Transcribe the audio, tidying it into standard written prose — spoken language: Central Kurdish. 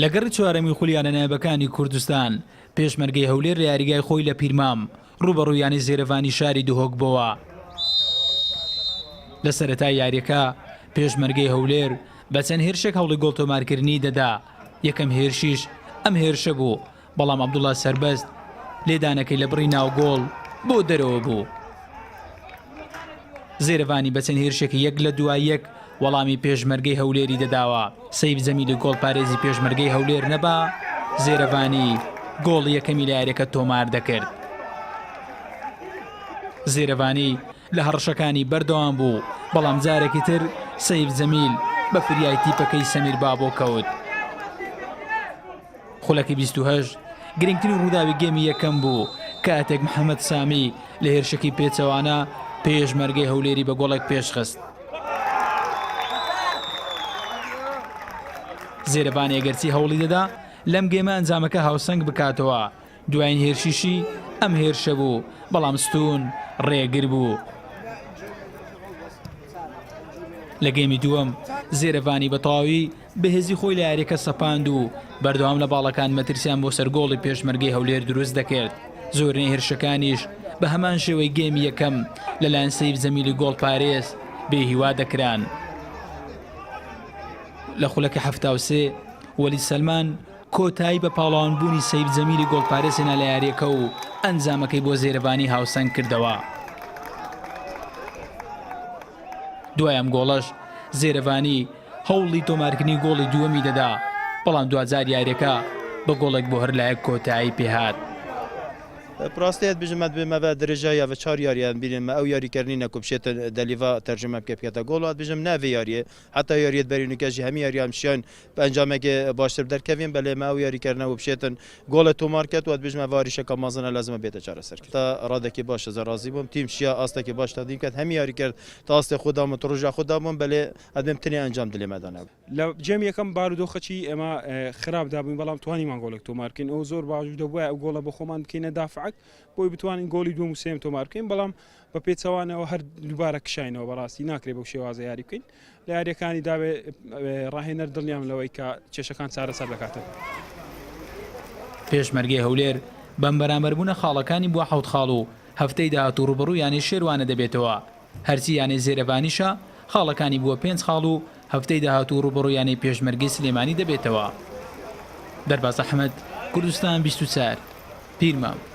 لەگەڕ چوارەمی خولیانە نایبەکانی کوردستان پێشمەرگەی هەولێر لە یاریگای خۆی لە پیرمام ڕوبەڕوویانی زێرەڤانی شاری دوهۆک بووە. لە سەرەتای یاریەکە پێشمەرگەی هەولێر بە چەند هێرشێک هەوڵی گۆڵتۆمارکردنی دەدا. یەکەم هێرشیش ئەم هێرشە بوو، بەڵام عەبدوڵڵا سەربەست لێدانەکەی لە بڕی ناو گۆڵ بۆ دەرەوە بوو. زێرەڤانی بە چەند هێرشێکی یەک لە دوای یەک وەڵامی پێشمەرگەی هەولێری دەداوە. سەیف جەمیلی گۆڵ پارێزی پێشمەرگەی هەولێر نەبا، زێرەڤانی گۆڵ یەکەمی لە یاریەکە تۆمار دەکرد. زێرەڤانی لە هەڕەشەکانی بەردەوام بوو، بەڵام جارێکی تر سەیف جەمیل بە فریای تیپەکەی سەمیر بابۆ کەوت. خولەکی 28 گرنگترین ڕووداوی گێمی یەکەم بوو کاتێک محەممەد سامی لە هێرشەکی پێچەوانە پێشمەرگەی هەولێری بە گۆڵێک پێشخست. زێرەڤانی ئەگەرچی هەوڵی دەدا لەم گێمە ئەنجامەکە هاوسەنگ بکاتەوە. دوایین هێرشیشی ئەم هێرشە بوو، بەڵام ستون ڕێگر بوو. لە گەیمی دووەم زێرەڤانی بە تەواوی بەهێزی خۆی لە یاریەکە سەپاند و بەردەوام لە باڵەکان مەترسیان بۆ سەر گۆڵی پێشمەرگەی هەولێر دروست دەکرد. زۆرینەی هێرشەکانیش بە هەمان شێوەی گێمی یەکەم لەلایەن سەیف جەمیلی گۆڵ پارێز بێهیوا دەکران. لە خولەکی 73 وەلید سەلمان کۆتایی بە پاڵەوانبوونی سەیف جەمیلی گۆڵ پارێز هێنا لە یاریەکە و ئەنجامەکەی بۆ زێرەڤانی هاوسەنگ کردەوە. دوایەم گۆڵەش زێرەڤانی هەوڵی تۆمارکردنی گۆڵی دووەمی دەدا، بەڵام دوجار یاریەکە بە گۆڵێک بۆ هەر لایەک کۆتایی پێهات. پراستێت بژمەت بمەوە درێژە یاە چار یاریان بینێمە ئەو یاریکردنی نەکوبشێتە دەلیڤا تەرجمە بکە گۆڵات بژم ناوێ یاریە حتا یاریت بەرینەکەژی هەمی یاریان شیان بە ئەنجامێکی باشتر دەرکەوین بەلێمە ئەو یاریکردنەوە بشێتن گۆڵە تۆمارکەت وات بژمە واریشەکە مازنە لازمە بێتە چارەسەر تا ڕادێکی باشە زەرازی بووم تیم شیا ئاستێکی باش تادیم کرد هەمی یاری کرد تا ئاستێ خوددامە ڕۆژا خوددابووم بەلێ ئەدەم تنێ ئەنجام دلێمەدانە لە جێم یەکەم بارودۆخەچی ئێمە خراپدا بووین، بەڵام توانیمان گۆڵێک تۆمارکردین. ئەو زۆر باش دەبووە ئەو گۆڵە بە خۆمان بکەینە دافعک بۆی بتوانین گۆڵی دووەم و سێم تۆمارکەین، بەڵام بە پێچەوانەوە هەر دووبارە کشاینەوە بەڕاستی ناکرێت بەو شێوازە یاری بکەین. لە یاریەکانی داوێ ڕاهێنەر دڵیان لەوەی کە کێشەکان چارەسەر دەکاتەوە. پێشمەرگەی هەولێر بەم بەرامبەربوونە خاڵەکانی بووە حەوت خاڵ و هەفتەی داهاتوو ڕوبەڕوو یانی شێروانە دەبێتەوە. هەرچی یانی زێرەڤانیشە خاڵەکانی بووە 5 خاڵ و هەفتەی داهاتوو ڕوبەڕوو یانی پێشمەرگەی سلێمانی دەبێتەوە. دەرباز ئەحمەد، کوردستان 24 پیرمام.